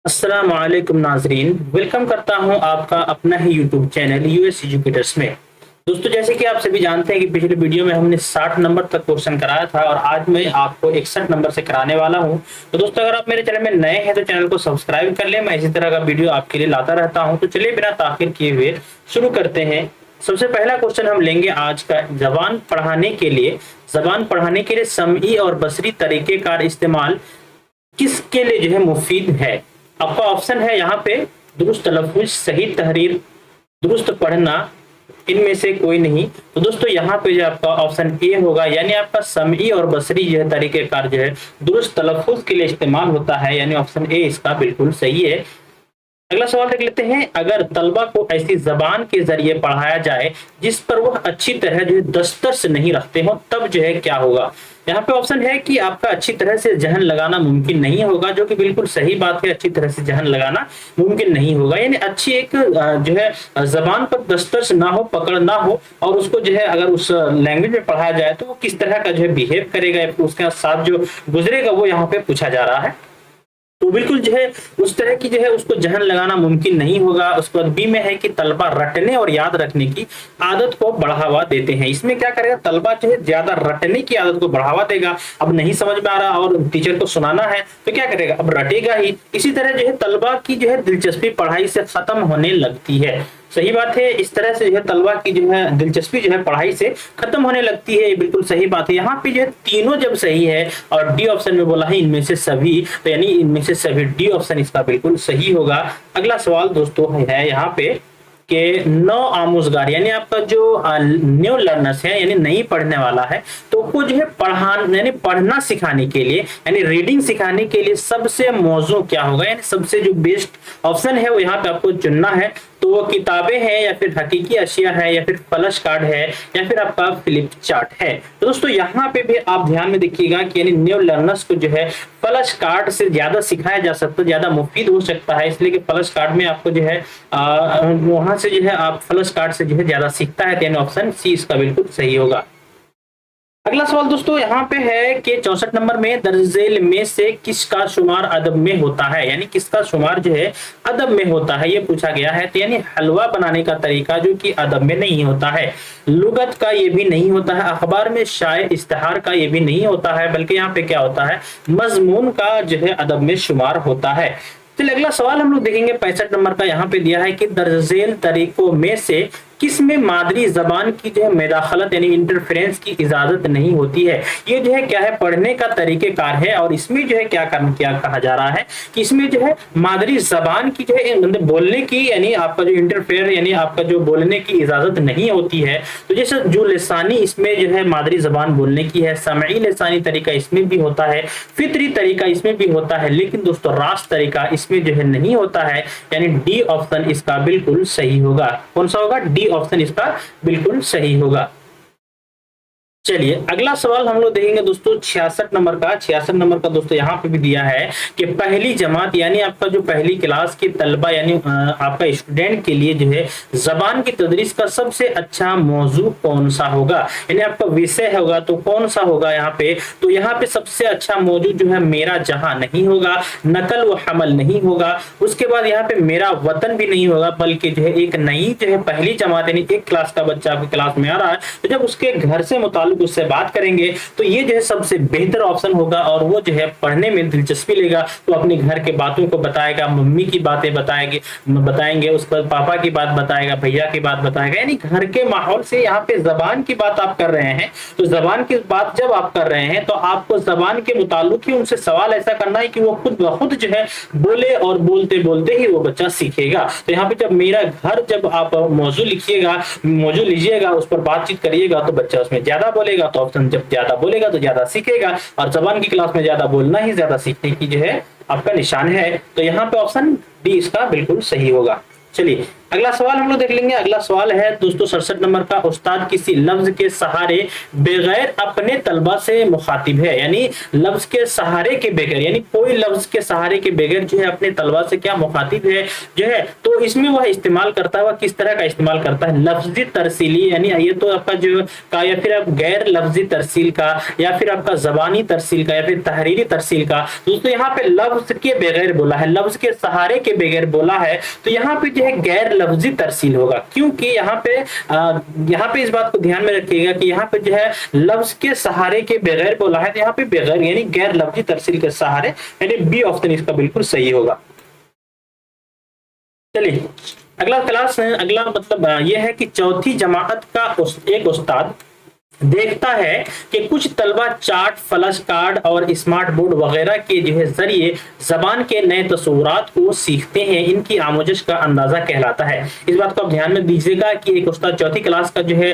अस्सलाम वालेकुम नाजरीन, वेलकम करता हूं आपका अपना ही यूट्यूब चैनल यूएस एजुकेटर्स में। दोस्तों, जैसे कि आप सभी जानते हैं कि पिछले वीडियो में हमने 60 नंबर तक क्वेश्चन कराया था और आज मैं आपको 61 नंबर से कराने वाला हूं। तो दोस्तों, अगर आप मेरे चैनल में नए हैं तो चैनल को सब्सक्राइब कर लें। मैं इसी तरह का वीडियो आपके लिए लाता रहता हूं। तो चलिए बिना ताखिर किए हुए शुरू करते हैं। सबसे पहला क्वेश्चन हम लेंगे आज का। जबान पढ़ाने के लिए समई और बसरी तरीके का इस्तेमाल किसके लिए जो है मुफीद है? आपका ऑप्शन है यहाँ पे दुरुस्त तलफ़ुज़, सही तहरीर, दुरुस्त पढ़ना, इनमें से कोई नहीं। तो दोस्तों, यहाँ पे जो आपका ऑप्शन ए होगा, यानी आपका समई और बसरी जो है तरीक़ेकार जो है दुरुस्त तलफ़ुज़ के लिए इस्तेमाल होता है, यानी ऑप्शन ए इसका बिल्कुल सही है। अगला सवाल देख लेते हैं। अगर तलबा को ऐसी जबान के जरिए पढ़ाया जाए जिस पर वह अच्छी तरह जो है दस्तरस नहीं रखते हो, तब जो है क्या होगा? यहाँ पे ऑप्शन है कि आपका अच्छी तरह से जहन लगाना मुमकिन नहीं होगा, जो कि बिल्कुल सही बात है। अच्छी तरह से जहन लगाना मुमकिन नहीं होगा, यानी अच्छी एक जो है जबान पर दस्तरस ना हो, पकड़ ना हो, और उसको जो है अगर उस लैंग्वेज में पढ़ाया जाए तो वो किस तरह का जो है बिहेव करेगा, उसके साथ जो गुजरेगा, वो यहाँ पे पूछा जा रहा है। तो बिल्कुल जो है उस तरह की जो है उसको जहन लगाना मुमकिन नहीं होगा। उसके बाद बी में है कि तलबा रटने और याद रखने की आदत को बढ़ावा देते हैं। इसमें क्या करेगा? तलबा जो है ज्यादा रटने की आदत को बढ़ावा देगा। अब नहीं समझ में आ रहा और टीचर को सुनाना है तो क्या करेगा? अब रटेगा ही। इसी तरह जो है तलबा की जो है दिलचस्पी पढ़ाई से खत्म होने लगती है। सही बात है। इस तरह से जो है तलबा की जो है दिलचस्पी जो है पढ़ाई से खत्म होने लगती है, ये बिल्कुल सही बात है। यहाँ पे जो है तीनों जब सही है और डी ऑप्शन में बोला है इनमें से सभी, तो यानी इनमें से सभी डी ऑप्शन इसका बिल्कुल सही होगा। अगला सवाल दोस्तों है यहाँ पे कि नौ आमोजगार, यानी आपका जो न्यू लर्नर्स है, यानी नई पढ़ने वाला है, तो वो जो है यानी पढ़ना सिखाने के लिए, यानी रीडिंग सिखाने के लिए सबसे मौजू क्या होगा? यानी सबसे जो बेस्ट ऑप्शन है वो यहाँ पे आपको चुनना है। तो वो किताबें हैं, या फिर हकीकी अशिया है, या फिर फ्लश कार्ड है, या फिर आपका फ्लिप चार्ट है। तो दोस्तों, यहाँ पे भी आप ध्यान में देखिएगा कि यानी न्यू लर्नर्स को जो है फ्लश कार्ड से ज्यादा सिखाया जा सकता है, ज्यादा मुफीद हो सकता है, इसलिए कि फ्लश कार्ड में आपको जो है वहां से जो है आप फ्लश कार्ड से जो है ज्यादा सीखता है, यानी ऑप्शन सी इसका बिल्कुल सही होगा। अगला सवाल दोस्तों यहाँ पे है कि 64 नंबर में दर्जेल में से किसका शुमार अदब में होता है? यानी किसका शुमार जो है अदब में होता है, ये पूछा गया है। तो यानी हलवा बनाने का तरीका जो कि अदब में नहीं होता है, लुगत का ये भी नहीं होता है, अखबार में शाये इश्तिहार का ये भी नहीं होता है, बल्कि यहाँ पे क्या होता है? मजमून का जो है अदब में शुमार होता है। चलिए अगला सवाल हम लोग देखेंगे। 65 नंबर का यहाँ पे दिया है कि दर्जेल तरीकों में से किसमें मादरी जबान की जो है मुदाखलत यानी इंटरफेरेंस की इजाजत नहीं होती है? ये जो है क्या है? पढ़ने का तरीकेकार है, और इसमें जो है क्या कहा जा रहा है कि इसमें जो है मादरी जबान की जो है मतलब बोलने की, यानी आपका जो इंटरफेयर यानी आपका जो बोलने की इजाजत नहीं होती है। तो जैसे जो लिसानी इसमें जो है मादरी जबान बोलने की है, समई लिसानी तरीका इसमें भी होता है, फितरी तरीका इसमें भी होता है, लेकिन दोस्तों रास्त तरीका इसमें जो है नहीं होता है, यानी डी ऑप्शन इसका बिल्कुल सही होगा। कौन सा होगा? डी ऑप्शन इसका बिल्कुल सही होगा। चलिए अगला सवाल हम लोग देखेंगे दोस्तों 66 नंबर का। 66 नंबर का दोस्तों यहाँ पे भी दिया है कि पहली जमात यानी आपका जो पहली क्लास के तलबा यानी आपका स्टूडेंट के लिए जो है जबान की तदरीस का सबसे अच्छा मौजू कौन सा होगा, यानी आपका विषय होगा तो कौन सा होगा यहाँ पे? तो यहाँ पे सबसे अच्छा मौजू जो है मेरा जहां नहीं होगा, नकल व हमल नहीं होगा, उसके बाद यहाँ पे मेरा वतन भी नहीं होगा, बल्कि जो है एक नई जो है पहली जमात यानी एक क्लास का बच्चा आपकी क्लास में आ रहा है, तो जब उसके घर से मुताल्लिक उससे बात करेंगे तो ये जो है सबसे बेहतर ऑप्शन होगा, और वो जो है पढ़ने में दिलचस्पी लेगा, तो अपने घर के बातों को बताएगा, मम्मी की बातें बताएंगे, उसके बाद पापा की बात बताएगा, भैया की बात बताएगा, यानी घर के माहौल से। यहाँ पे जबान की बात आप कर रहे हैं, तो जबान की बात जब आप कर रहे हैं तो आपको जबान के मुताल्लिक ही उनसे सवाल ऐसा करना है कि वो खुद ब खुद जो है बोले, और बोलते बोलते ही वो बच्चा सीखेगा। तो यहाँ पे जब मेरा घर जब आप मौजू लीजिएगा, उस पर बातचीत करिएगा, तो बच्चा उसमें ज्यादा बोलेगा, तो ऑप्शन जब ज्यादा बोलेगा तो ज्यादा सीखेगा, और जबान की क्लास में ज्यादा बोलना ही ज्यादा सीखने की जो है आपका निशान है। तो यहाँ पे ऑप्शन डी इसका बिल्कुल सही होगा। चलिए अगला सवाल हम लोग देख लेंगे। अगला सवाल है दोस्तों 67 नंबर का, उस्ताद किसी लफ्ज के सहारे बगैर अपने तलबा से मुखातिब है, यानी लफ्ज के सहारे के बगैर, यानी कोई लफ्ज के सहारे के बगैर जो है अपने तलबा से क्या मुखातिब है जो है, तो इसमें वह इस्तेमाल करता है, वह किस तरह का इस्तेमाल करता है, लफ्जी तरसीली, यानी ये तो आपका जो का, या फिर आप गैर लफ्जी तरसील का, या फिर आपका जबानी तरसील का, या फिर तहरीरी तरसील का। दोस्तों यहाँ पे लफ्ज के बगैर बोला है, लफ्ज के सहारे के बगैर बोला है, तो यहाँ पे जो है गैर लफ्जी तरसील होगा, क्योंकि यहाँ पे इस बात को ध्यान में रखिएगा कि यहाँ पे जो है लफ्ज के सहारे के बगैर बोला है, तो यहाँ पे बगैर यानी गैर लफ्जी तरसील के सहारे, यानी बी ऑप्शन इसका बिल्कुल सही होगा। चलिए अगला मतलब यह है कि चौथी जमात का एक उस्ताद देखता है कि कुछ तलबा चार्ट, फ्लैश कार्ड और स्मार्ट बोर्ड वगैरह के जो है जरिए जबान के नए तस्वुरात को सीखते हैं, इनकी आमोजश का अंदाजा कहलाता है। इस बात को आप ध्यान में दीजिएगा कि एक उस्ताद चौथी क्लास का जो है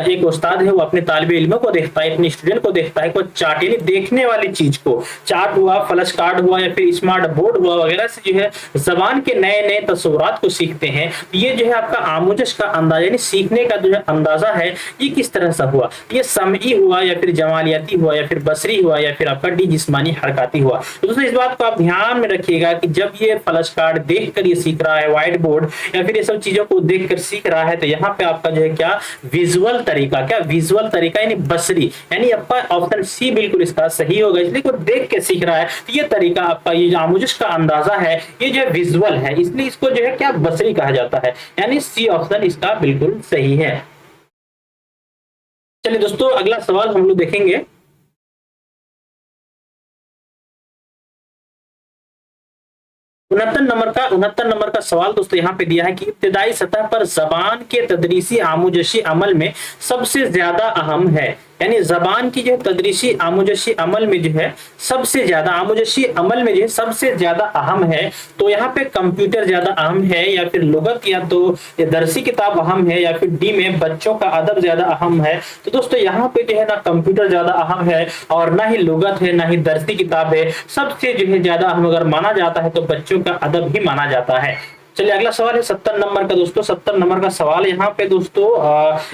एक उस्ताद है, वो अपने तालिब इल्मों को देखता है, अपने स्टूडेंट को देखता है, को चार्ट यानी देखने वाली चीज को, चार्ट हुआ, फ्लैश कार्ड हुआ या फिर स्मार्ट बोर्ड हुआ वगैरह से जो है जबान के नए नए तस्वुरात को सीखते हैं। ये जो है आपका आमोजश का अंदाजा यानी सीखने का जो है अंदाजा है, ये किस तरह से हुआ, ये समई हुआ या फिर जमालियाती हुआ या फिर बसरी हुआ या फिर आपका डी जिस्मानी हरकती हुआ। तो दोस्तों इस बात को आप ध्यान में रखिएगा कि जब ये फ्लैश कार्ड देखकर ये सीख रहा है, व्हाइट बोर्ड या फिर ये सब चीजों को देखकर सीख रहा है, तो यहाँ पे आपका जो है क्या विजुअल तरीका, क्या विजुअल तरीका यानी बसरी, यानी आपका ऑप्शन सी बिल्कुल इसका सही होगा, इसलिए को देख के सीख रहा है, तो ये तरीका आपका ये जो आमोजश का अंदाजा है ये जो है विजुअल है, इसलिए इसको जो है क्या बसरी कहा जाता है, यानी सी ऑप्शन इसका बिल्कुल सही है। चलिए दोस्तों अगला सवाल हम लोग देखेंगे। 69 नंबर का सवाल दोस्तों यहाँ पे दिया है कि इब्तिदाई सतह पर जबान के तदरीसी आमोजशी अमल में सबसे ज्यादा अहम है, यानी जबान की जो तदरीसी आमोजशी अमल में जो है सबसे ज्यादा, आमोजशी अमल में जो है सबसे ज्यादा अहम है, तो यहाँ पे कंप्यूटर ज्यादा अहम है या फिर लुगत या तो दरसी किताब अहम है या फिर डी में बच्चों का अदब ज्यादा अहम है। तो दोस्तों यहाँ पे जो है ना कंप्यूटर ज्यादा अहम है और ना ही लुगत है ना ही दरसी किताब है, सबसे जो है ज्यादा अहम अगर माना जाता है तो बच्चों का अदब ही माना जाता है। चलिए अगला सवाल है 70 नंबर का दोस्तों। 70 नंबर का सवाल यहाँ पे दोस्तों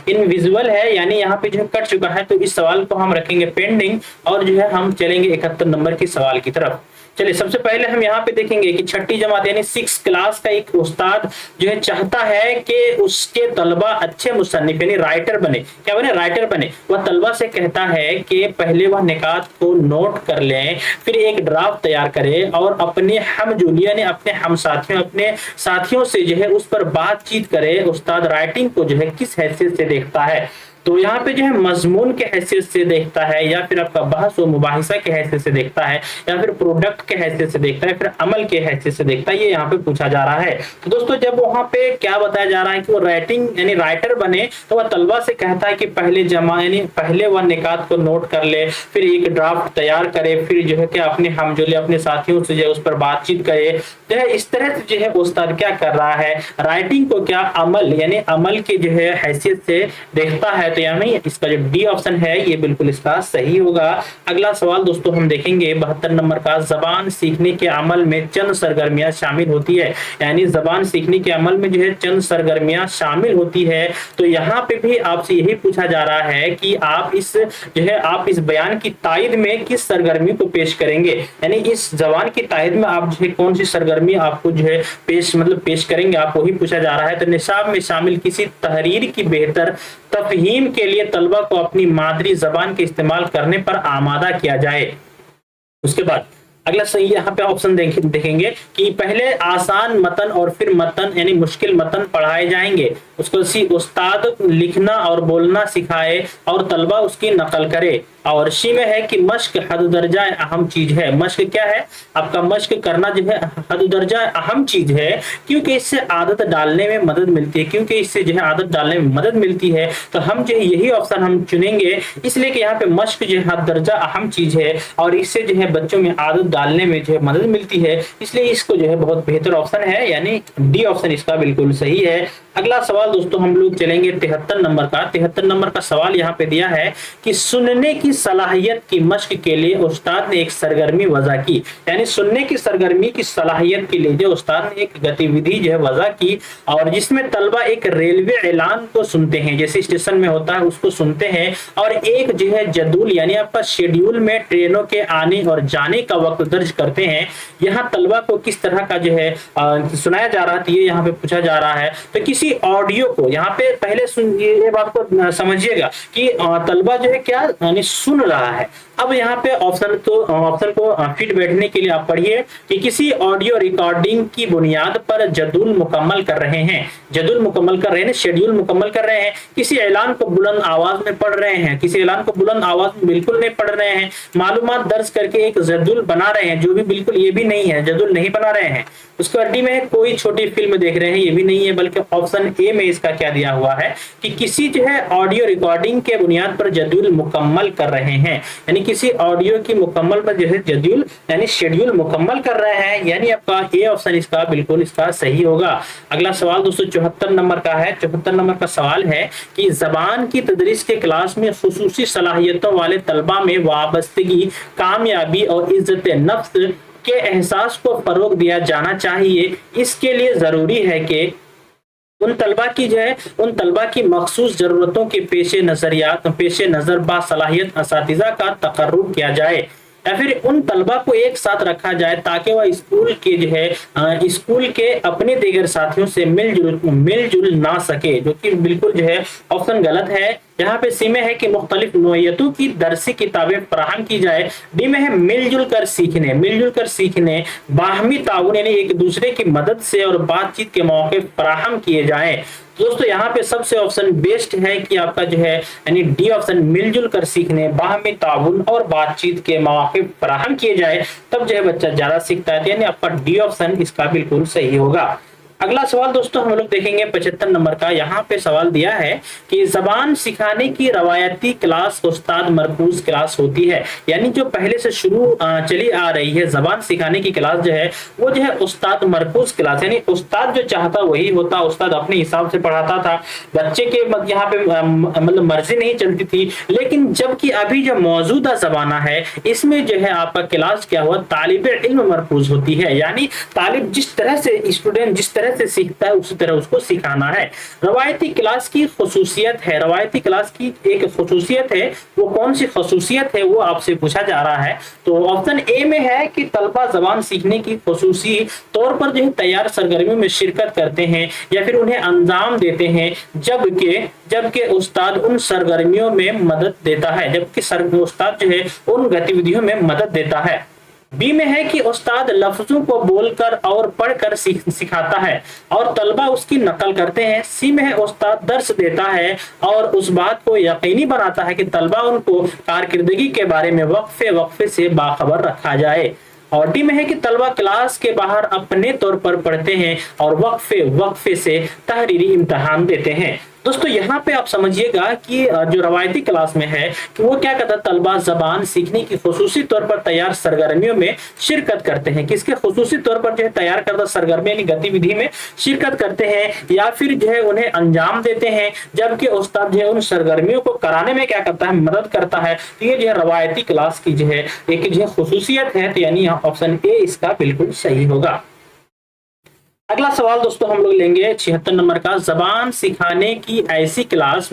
इनविजिबल है, यानी यहाँ पे जो है कट चुका है, तो इस सवाल को हम रखेंगे पेंडिंग और जो है हम चलेंगे 71 नंबर की सवाल की तरफ। चलिए सबसे पहले हम यहाँ पे देखेंगे कि छठी जमात यानी 6 क्लास का एक उस्ताद जो है चाहता है कि उसके तलबा अच्छे मुसन्निफ यानी राइटर बने, क्या बने, राइटर बने। वह तलबा से कहता है कि पहले वह निकात को नोट कर लें, फिर एक ड्राफ्ट तैयार करें और अपने हमजोली यानी अपने हम साथियों, अपने साथियों से जो है उस पर बातचीत करे। उस्ताद राइटिंग को जो है किस हैसियत से देखता है, तो यहाँ पे जो है मजमून के हैसियत से देखता है या फिर आपका बहस व मुबाहिसा के हैसियत से देखता है या फिर प्रोडक्ट के हैसियत से देखता है, फिर अमल के हैसियत से देखता है, ये यहाँ पे पूछा जा रहा है। तो दोस्तों जब वहाँ पे क्या बताया जा रहा है कि वो राइटिंग यानी राइटर बने, तो वह तलबा से कहता है कि पहले जमा यानी पहले वह निकात को नोट कर ले, फिर एक ड्राफ्ट तैयार करे, फिर जो है कि अपने हमजोली अपने साथियों से जो है उस पर बातचीत करे। जो है इस तरह से जो है उस्ताद क्या कर रहा है, राइटिंग को क्या अमल यानी अमल के जो है हैसियत से देखता है, तो यानी इसका जो डी ऑप्शन है ये बिल्कुल इसका सही होगा। अगला सवाल दोस्तों हम देखेंगे 72 नंबर का। जबान सीखने के अमल में चंद सरगर्मियां शामिल होती है, यानी जबान सीखने के अमल में जो है चंद सरगर्मियां शामिल होती है, तो यहाँ पे भी आपसे यही पूछा जा रहा है कि आप इस जो है आप इस बयान की तायद में किस सरगर्मी को पेश करेंगे, यानी इस जबान की तायद में आप जो है कौन सी सरगर्मी आपको जो है पेश करेंगे, आप वही पूछा जा रहा है। तो निसाब में शामिल किसी तहरीर की बेहतर तफहीम के लिए तलबा को अपनी मादरी जबान के इस्तेमाल करने पर आमादा किया जाए। उसके बाद अगला सही यहाँ पे ऑप्शन देखेंगे कि पहले आसान मतन और फिर मतन यानी मुश्किल मतन पढ़ाए जाएंगे, उसको उस्ताद लिखना और बोलना सिखाए और तलबा उसकी नकल करे। और शी में है कि मश्क हद दर्जा अहम चीज है। मश्क क्या है, आपका मश्क करना जो है हद दर्जा अहम चीज है, क्योंकि इससे आदत डालने में मदद मिलती है, क्योंकि इससे जो है आदत डालने में मदद मिलती है, तो हम जो है यही ऑप्शन हम चुनेंगे, इसलिए कि यहाँ पे मश्क जो है हद दर्जा अहम चीज है और इससे जो है बच्चों में आदत डालने में जो है मदद मिलती है, इसलिए इसको जो है बहुत बेहतर ऑप्शन है, यानी डी ऑप्शन इसका बिल्कुल सही है। अगला सवाल दोस्तों हम लोग चलेंगे 73 नंबर का। 73 नंबर का सवाल यहाँ पे दिया है कि सुनने की सलाहियत की मश्क के लिए उस्ताद ने एक सरगर्मी वजह की, यानी सुनने की सरगर्मी की सलाहियत के लिए जो उस्ताद ने एक गतिविधि जो है वजह की, और जिसमें तलबा एक रेलवे ऐलान को सुनते हैं, जैसे स्टेशन में होता है उसको सुनते हैं, और एक जो है जदूल यानी आपका शेड्यूल में ट्रेनों के आने और जाने का वक्त दर्ज करते हैं। यहाँ तलबा को किस तरह का जो है सुनाया जा रहा था, ये यहाँ पे पूछा जा रहा है। तो किसी ऑडियो को यहाँ पे पहले ये बात को समझिएगा कि तलबा जो है क्या यानी सुन रहा है। अब यहाँ पे ऑप्शन को फिट बैठने के लिए आप पढ़िए कि किसी ऑडियो रिकॉर्डिंग की बुनियाद पर जदूल मुकम्मल कर रहे हैं, जदूल मुकम्मल कर रहे हैं, शेड्यूल मुकम्मल कर रहे हैं, किसी ऐलान को बुलंद आवाज में पढ़ रहे हैं, किसी ऐलान को बुलंद आवाज में बिल्कुल नहीं पढ़ रहे हैं, मालूमात दर्ज करके एक जदूल बना रहे हैं, जो भी बिल्कुल ये भी नहीं है, जदूल नहीं बना रहे हैं। उसके डी में कोई छोटी फिल्म देख रहे हैं, ये भी नहीं है, बल्कि ऑप्शन ए में इसका क्या दिया हुआ है कि किसी जो है ऑडियो रिकॉर्डिंग के बुनियाद पर जदूल मुकम्मल कर रहे हैं, यानी किसी ऑडियो की मुकम्मल पर जो है जदूल यानी शेड्यूल मुकम्मल कर रहे हैं, यानी आपका ए ऑप्शन इसका बिल्कुल इसका सही होगा। अगला सवाल दोस्तों 74 नंबर का है। 74 नंबर का सवाल है कि जबान की तदरीस के क्लास में खुसूसी सलाहियतों वाले तलबा में वाबस्तगी, कामयाबी और इज्जत नफ्स के एहसास को फरोग दिया जाना चाहिए। इसके लिए जरूरी है कि उन तलबा की मखसूस जरूरतों के पेशे नजर बासलाहियत असातिज़ा का तकर्रुर किया जाए, या फिर उन तलबा को एक साथ रखा जाए ताकि वह स्कूल के अपने दीगर साथियों से मिलजुल ना सके, जो कि बिल्कुल जो है ऑप्शन गलत है। यहाँ पे सी में है कि मुख्तलिफ नौइयतों की दरसी किताबें फराहम की जाए। डी में है मिलजुल कर सीखने, बाहमी ताउन यानी एक दूसरे की मदद से और बातचीत के मौके फराहम किए जाए। दोस्तों यहाँ पे सबसे ऑप्शन बेस्ट है कि आपका जो है यानी डी ऑप्शन मिलजुल कर सीखने, बाहमी ताउन और बातचीत के मौके फराहम किए जाए, तब जो है बच्चा ज्यादा सीखता है, यानी आपका डी ऑप्शन इसका बिल्कुल सही होगा। अगला सवाल दोस्तों हम लोग देखेंगे 75 नंबर का। यहाँ पे सवाल दिया है कि जबान सिखाने की रवायती क्लास उस्ताद मरकूज क्लास होती है, यानी जो पहले से शुरू चली आ रही है जबान सिखाने की क्लास जो है वो जो है उस्ताद मरकूज क्लास, यानी उस्ताद जो चाहता वही होता, उस्ताद अपने हिसाब से पढ़ाता था, बच्चे के यहाँ पे मतलब मर्जी नहीं चलती थी। लेकिन जबकि अभी जो मौजूदा जमाना है इसमें जो है आपका क्लास क्या हुआ, तालिब इल्म मरकूज होती है, यानी तालिब जिस तरह से स्टूडेंट जिस तरह से सीखता है उसी तरह उसको सिखाना है। रवायती क्लास की खुसूसियत है, रवायती क्लास की एक खुसूसियत है, वो कौन सी खुसूसियत है वो आपसे पूछा जा रहा है। तो ऑप्शन ए में है कि तलबा जबान सीखने की खुसूसी तौर पर जो है तैयार सरगर्मियों में शिरकत करते हैं या फिर उन्हें अंजाम देते हैं, जबकि उस्ताद उन सरगर्मियों में मदद देता है, जबकि उस्ताद जो है उन गतिविधियों में मदद देता है। बी में है कि उस्ताद लफ्जों को बोलकर और पढ़कर सिखाता है और तलबा उसकी नकल करते हैं। सी में है उस्ताद दर्स देता है और उस बात को यकीनी बनाता है कि तलबा उनको कारकिर्दगी के बारे में वक्फे से बाखबर रखा जाए। और डी में है कि तलबा क्लास के बाहर अपने तौर पर पढ़ते हैं और वक्फे से तहरीरी इम्तिहान देते हैं। दोस्तों यहाँ पे आप समझिएगा कि जो रवायती क्लास में है कि वो क्या करता है, तलबा जबान सीखने की खुसूसी तौर पर तैयार सरगर्मियों में शिरकत करते हैं, किसके खुसूसी तौर पर जो है तैयार करता सरगर्मी यानी गतिविधि में शिरकत करते हैं या फिर जो है उन्हें अंजाम देते हैं, जबकि उस्ताद जो है उन सरगर्मियों को कराने में क्या करता है, मदद करता है। तो ये जो है रवायती क्लास की जो है एक जो है खुसूसियत है, तो यानी यहाँ ऑप्शन ए इसका बिल्कुल सही होगा। अगला सवाल दोस्तों हम लोग लेंगे 76 नंबर का। जबान सिखाने की ऐसी क्लास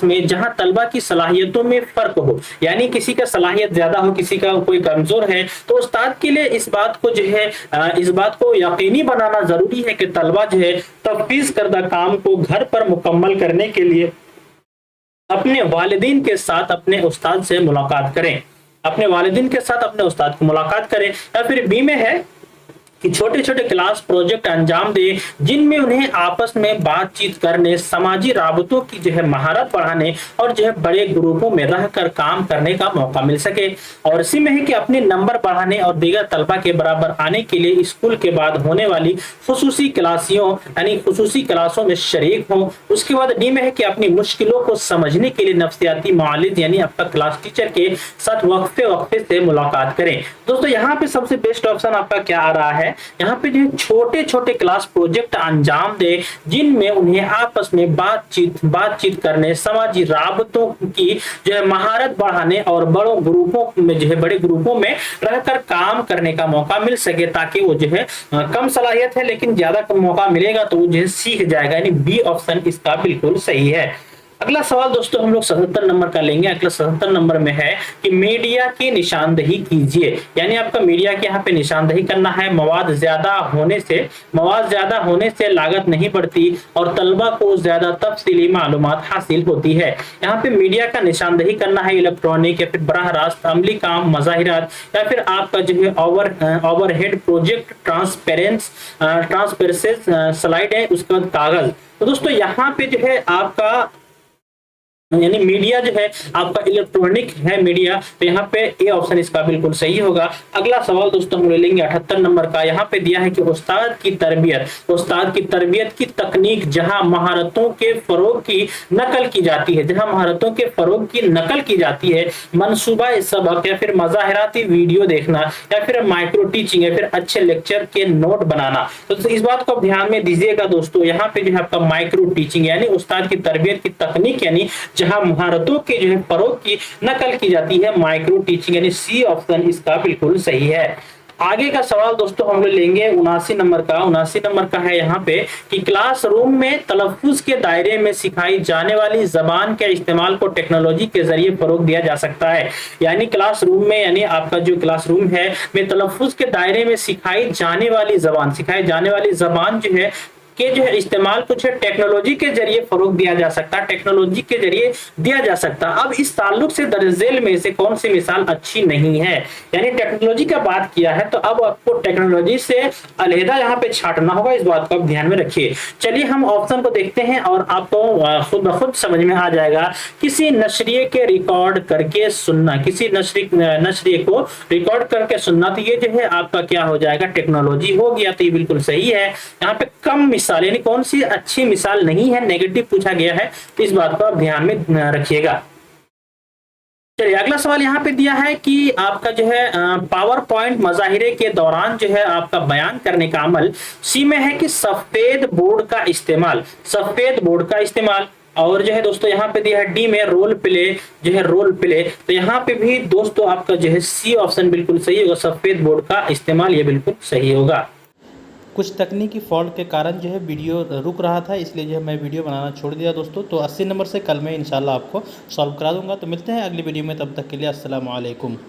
में जहां तलबा की सलाहियतों में फर्क हो, यानी किसी का सलाहियत ज्यादा हो, किसी का कोई कमजोर है, तो उस्ताद के लिए इस बात को यकीनी बनाना जरूरी है कि तलबा जो है तफवीज करदा काम को घर पर मुकम्मल करने के लिए अपने वालिदीन के साथ अपने उस्ताद से मुलाकात करें, अपने वालिदीन के साथ अपने उस्ताद को मुलाकात करें। या फिर बी में है कि छोटे छोटे क्लास प्रोजेक्ट अंजाम दे जिनमें उन्हें आपस में बातचीत करने, समाजी राबतों की जो है महारत बढ़ाने और जो है बड़े ग्रुपों में रहकर काम करने का मौका मिल सके। और इसी में है कि अपने नंबर बढ़ाने और दीगर तलबा के बराबर आने के लिए स्कूल के बाद होने वाली खुसूसी क्लासों में शरीक हों। उसके बाद डी में है कि अपनी मुश्किलों को समझने के लिए नफ्सियाती मुआलिज यानी आपका क्लास टीचर के साथ वक्फे से मुलाकात करें। दोस्तों यहाँ पे सबसे बेस्ट ऑप्शन आपका क्या आ रहा है यहाँ पे जो है छोटे छोटे क्लास प्रोजेक्ट अंजाम दे, जिनमें उन्हें आपस में बातचीत करने, समाजी राबतों की जो है महारत बढ़ाने और बड़ों ग्रुपों में जो है बड़े ग्रुपों में रहकर काम करने का मौका मिल सके, ताकि वो जो है कम सलाहियत है लेकिन ज्यादा मौका मिलेगा तो वो जो है सीख जाएगा। यानी बी ऑप्शन इसका बिल्कुल सही है। अगला सवाल दोस्तों हम लोग 77 नंबर का लेंगे। अगला 77 नंबर में है कि मीडिया की निशानदेही कीजिए, यानी आपका मीडिया के यहाँ पे निशानदेही करना है। मवाद ज्यादा होने से लागत नहीं बढ़ती और तलबा को ज्यादा तफसीली मालूमात हासिल होती है। यहाँ पे मीडिया का निशानदेही करना है, इलेक्ट्रॉनिक या फिर बराह रास्त अमली काम, मज़ाहिरात या फिर आपका जो है ओवरहेड प्रोजेक्ट, ट्रांसपेरेंस स्लाइड है, उसके बाद कागज। तो दोस्तों यहाँ पे जो है आपका यानी मीडिया जो है आपका इलेक्ट्रॉनिक है मीडिया, तो यहाँ पे ए ऑप्शन इसका बिल्कुल सही होगा। अगला सवाल दोस्तों हम ले लेंगे 78 नंबर का। यहाँ पे दिया है कि उस्ताद की तरबियत की तकनीक जहां महारतों के फरोग की नकल की जाती है, मंसूबा सबक या फिर मज़ाहिराती वीडियो देखना या फिर माइक्रो टीचिंग या फिर अच्छे लेक्चर के नोट बनाना। तो इस बात को ध्यान में दीजिएगा दोस्तों, यहाँ पे जो है आपका माइक्रो टीचिंग यानी उस्ताद की तरबियत की तकनीक यानी जहां महारतों के जो है फरोग की नकल की जाती है, माइक्रो टीचिंग, यानी सी ऑप्शन इसका बिल्कुल सही है। आगे का सवाल दोस्तों हम लोग लेंगे 79 नंबर का। 79 नंबर का है यहाँ पे कि क्लासरूम में तलफ्फुज के दायरे में सिखाई जाने वाली जबान के इस्तेमाल को टेक्नोलॉजी के जरिए फरोग दिया जा सकता है। यानी क्लासरूम में, यानी आपका जो क्लासरूम है में तलफ्फुज के दायरे में सिखाई जाने वाली जबान जो है के जो है इस्तेमाल कुछ टेक्नोलॉजी के जरिए फरोग दिया जा सकता है, अब इस ताल्लुक से दरअसल में से कौन सी मिसाल अच्छी नहीं है। यानी टेक्नोलॉजी का बात किया है तो अब आपको टेक्नोलॉजी से अलहदा यहाँ पे छांटना होगा, इस बात को आप ध्यान में रखिए। चलिए हम ऑप्शन को देखते हैं और आपको खुद ब खुद समझ में आ जाएगा। किसी नशरिये के रिकॉर्ड करके सुनना, नशरिये को रिकॉर्ड करके सुनना, तो ये जो है आपका क्या हो जाएगा, टेक्नोलॉजी हो गया। तो ये बिल्कुल सही है। यहाँ पे कम मिसाल यानी कौन सी अच्छी मिसाल नहीं है, नेगेटिव पूछा गया है, तो इस बात को आप ध्यान में रखिएगा। चलिए अगला सवाल यहाँ पे दिया है कि आपका जो है पावर पॉइंट मजाहिरे के दौरान जो है आपका बयान करने का अमल। सी में है कि सफेद बोर्ड का इस्तेमाल, और जो है दोस्तों यहाँ पे दिया है डी में रोल प्ले, तो यहाँ पे भी दोस्तों आपका जो है सी ऑप्शन बिल्कुल सही होगा, सफेद बोर्ड का इस्तेमाल, ये बिल्कुल सही होगा। कुछ तकनीकी फॉल्ट के कारण जो है वीडियो रुक रहा था, इसलिए जो है मैं वीडियो बनाना छोड़ दिया दोस्तों। तो 80 नंबर से कल मैं इंशाल्लाह आपको सॉल्व करा दूंगा। तो मिलते हैं अगली वीडियो में, तब तक के लिए अस्सलाम वालेकुम।